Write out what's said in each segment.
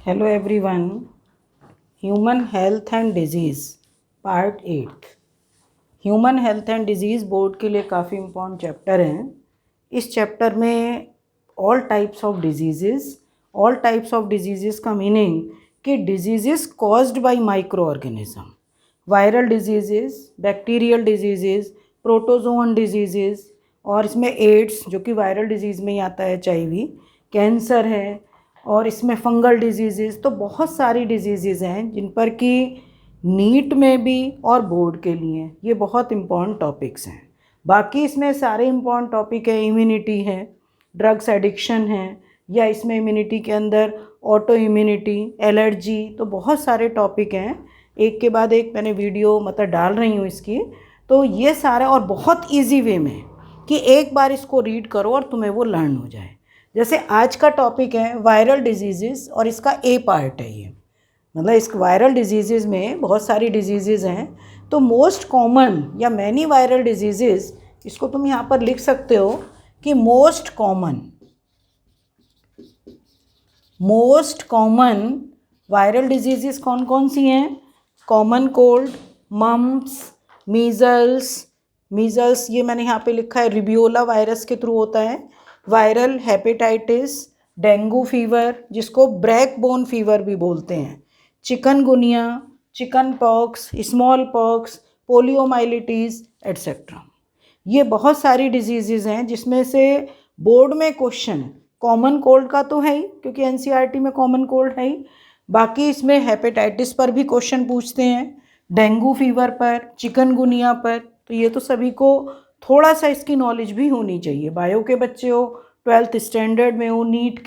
Hello everyone. Human health and disease part 8। Human health and disease board के लिए काफ़ी important chapter हैं। इस चैप्टर में ऑल टाइप्स ऑफ डिजीज़ का मीनिंग कि disease caused by micro organism, viral disease, bacterial disease, protozoan disease, और इसमें एड्स जो कि वायरल डिजीज़ में ही आता है, HIV, कैंसर है, और इसमें फंगल डिजीज़। तो बहुत सारी डिजीज़ हैं जिन पर कि नीट में भी और बोर्ड के लिए ये बहुत इम्पॉर्टेंट टॉपिक्स हैं। बाकी इसमें सारे इम्पॉर्टेंट टॉपिक है, इम्यूनिटी है, ड्रग्स एडिक्शन है, या इसमें इम्यूनिटी के अंदर ऑटो इम्यूनिटी, एलर्जी, तो बहुत सारे टॉपिक हैं। एक के बाद एक मैंने वीडियो डाल रही हूँ इसकी। तो ये सारा और बहुत ईजी वे में कि एक बार इसको रीड करो और तुम्हें वो लर्न हो जाए। जैसे आज का टॉपिक है वायरल डिजीज़ और इसका ए पार्ट है ये, इस वायरल डिजीज़ में बहुत सारी डिजीज़ हैं। तो मोस्ट कॉमन या मैनी वायरल डिजीज़, इसको तुम यहाँ पर लिख सकते हो कि मोस्ट कॉमन वायरल डिजीज़ कौन कौन सी हैं? कॉमन कोल्ड, मम्प्स, मीज़ल्स, ये मैंने यहाँ पे लिखा है, रिबियोला वायरस के थ्रू होता है। वायरल हेपेटाइटिस, डेंगू फीवर जिसको ब्रैक बोन फीवर भी बोलते हैं, chikungunya, chicken pox, small pox, poliomyelitis etcetera. ये बहुत सारी डिजीज़ हैं जिसमें से बोर्ड में क्वेश्चन कॉमन कोल्ड का तो है ही, क्योंकि NCERT में कॉमन कोल्ड है ही। बाकी इसमें हेपेटाइटिस पर भी क्वेश्चन पूछते हैं, डेंगू फीवर पर, चिकनगुनिया पर। तो ये तो सभी को थोड़ा सा इसकी नॉलेज भी होनी चाहिए। बायो के बच्चे हो, 12th स्टैंडर्ड में हो, नीट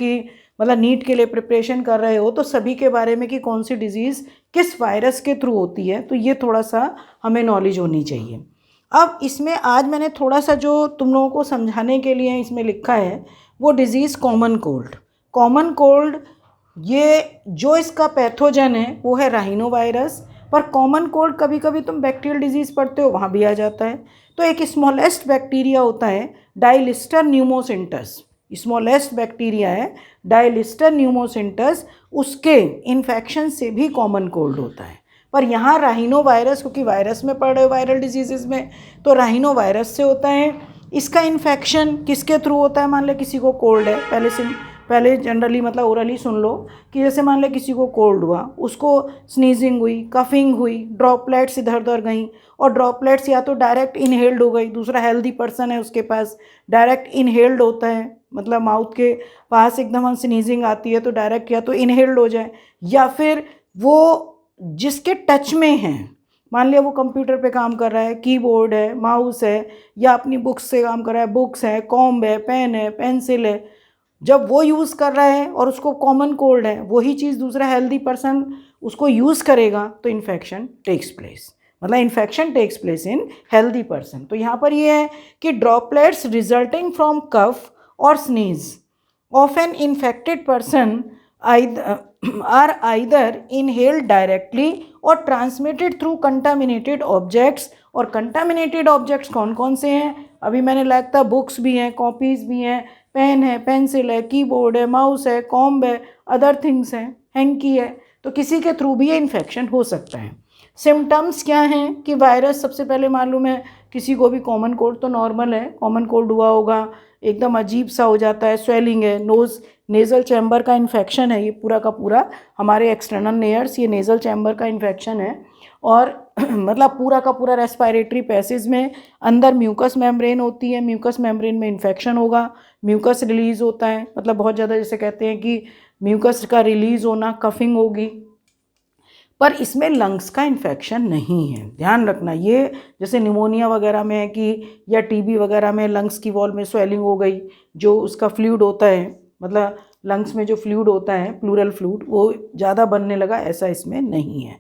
के लिए प्रिपरेशन कर रहे हो, तो सभी के बारे में कि कौन सी डिज़ीज़ किस वायरस के थ्रू होती है, तो ये थोड़ा सा हमें नॉलेज होनी चाहिए। अब इसमें आज मैंने थोड़ा सा जो तुम लोगों को समझाने के लिए इसमें लिखा है वो डिज़ीज़ कॉमन कोल्ड। ये जो इसका पैथोजन है वो है राइनो वायरस, पर कॉमन कोल्ड कभी कभी तुम बैक्टीरियल डिजीज़ पढ़ते हो, वहाँ भी आ जाता है। तो एक स्मॉलेस्ट बैक्टीरिया होता है डायलिस्टर न्यूमोसिंटस, स्मॉलेस्ट बैक्टीरिया है डायलिस्टर न्यूमोसिंटस, उसके इन्फेक्शन से भी कॉमन कोल्ड होता है। पर यहाँ राइनो वायरस, क्योंकि वायरस में पढ़ रहे हो वायरल डिजीज़ में, तो राइनो वायरस से होता है। इसका इन्फेक्शन किसके थ्रू होता है? मान ले किसी को कोल्ड है, पहले जनरली ओरली सुन लो कि जैसे मान ले किसी को कोल्ड हुआ, उसको स्नीजिंग हुई, कफिंग हुई, ड्रॉपलेट्स इधर उधर गई, और ड्रॉपलेट्स या तो डायरेक्ट इनहेल्ड हो गई, दूसरा हेल्दी पर्सन है उसके पास डायरेक्ट इनहेल्ड होता है, माउथ के पास एकदम हम स्नीजिंग आती है तो डायरेक्ट या तो इनहेल्ड हो जाए, या फिर वो जिसके टच में है, मान लिया वो कंप्यूटर पे काम कर रहा है, कीबोर्ड है, माउस है, या अपनी बुक्स से काम कर रहा है, बुक्स है, कॉम्ब है, पेन है, पेंसिल है, जब वो यूज़ कर रहा है और उसको कॉमन कोल्ड है, वही चीज़ दूसरा हेल्दी पर्सन उसको यूज़ करेगा तो infection takes place in healthy person. तो यहाँ पर ये है कि ड्रॉपलेट्स रिजल्टिंग फ्रॉम कफ और sneeze of an infected person are either inhaled directly or transmitted through contaminated objects। और कंटामिनेटेड ऑब्जेक्ट्स कौन कौन से हैं? अभी मैंने लगता बुक्स भी हैं, कॉपीज़ भी हैं, पेन है, पेंसिल है, कीबोर्ड है, माउस है, कॉम्ब है, अदर थिंग्स हैं, हैंकी है। तो किसी के थ्रू भी ये इन्फेक्शन हो सकता है। सिम्टम्स क्या हैं कि वायरस, सबसे पहले मालूम है किसी को भी कॉमन कोल्ड तो नॉर्मल है, कॉमन कोल्ड हुआ होगा, एकदम अजीब सा हो जाता है, स्वेलिंग है, नेज़ल चैम्बर का इन्फेक्शन है, ये पूरा का पूरा हमारे एक्सटर्नल लेयर्स, ये नेज़ल चैम्बर का इन्फेक्शन है, और पूरा का पूरा रेस्पिरेटरी पैसेज में अंदर म्यूकस मेम्ब्रेन होती है, म्यूकस मेम्ब्रेन में इन्फेक्शन होगा, म्यूकस रिलीज़ होता है, बहुत ज़्यादा जैसे कहते हैं कि म्यूकस का रिलीज़ होना, कफिंग होगी। पर इसमें लंग्स का इन्फेक्शन नहीं है, ध्यान रखना। ये जैसे निमोनिया वगैरह में है कि, या TB वगैरह में लंग्स की वॉल में स्वेलिंग हो गई, जो उसका फ्लूइड होता है, लंग्स में जो फ्लूइड होता है, प्लूरल फ्लूइड, वो ज़्यादा बनने लगा, ऐसा इसमें नहीं है।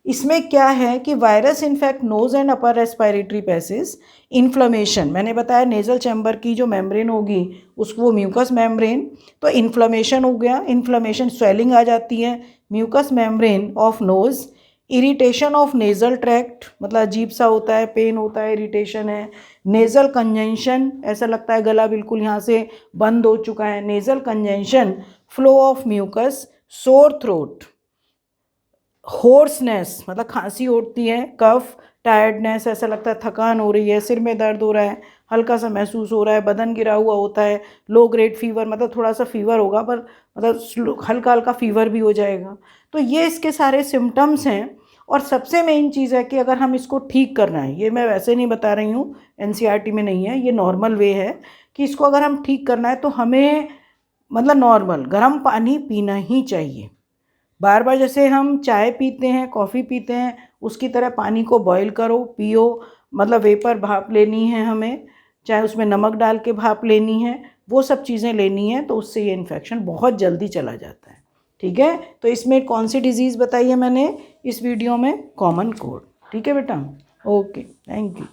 इसमें क्या है कि virus infect nose and upper respiratory passage, inflammation, मैंने बताया नेज़ल चैम्बर की जो मेम्ब्रेन होगी उसको वो म्यूकस मेम्ब्रेन, तो इन्फ्लेमेशन हो गया, इन्फ्लेमेशन स्वेलिंग आ जाती है, mucus membrane of nose, irritation of nasal tract, अजीब सा होता है, पेन होता है, इरिटेशन है, नेज़ल कंजेंशन, ऐसा लगता है गला बिल्कुल यहाँ से बंद हो चुका है, nasal congestion, flow of mucus, sore throat, hoarseness मतलब खांसी होती है, कफ, टायर्डनेस ऐसा लगता है थकान हो रही है, सिर में दर्द हो रहा है, हल्का सा महसूस हो रहा है, बदन गिरा हुआ होता है, लो ग्रेड फीवर मतलब थोड़ा सा फीवर होगा पर मतलब हल्का हल्का फीवर भी हो जाएगा। तो ये इसके सारे सिम्टम्स हैं। और सबसे मेन चीज़ है कि अगर हम इसको ठीक करना है, ये मैं वैसे नहीं बता रही हूँ, एनसीईआरटी में नहीं है, ये नॉर्मल वे है कि इसको अगर हम ठीक करना है तो हमें मतलब नॉर्मल गर्म पानी पीना ही चाहिए। बार बार जैसे हम चाय पीते हैं, कॉफ़ी पीते हैं, उसकी तरह पानी को बॉईल करो, पियो, मतलब वेपर भाप लेनी है हमें, चाहे उसमें नमक डाल के भाप लेनी है, वो सब चीज़ें लेनी है, तो उससे ये इन्फेक्शन बहुत जल्दी चला जाता है। ठीक है, तो इसमें कौन सी डिजीज़ बताई है मैंने इस वीडियो में? Common cold. ठीक है बेटा, ओके, थैंक यू।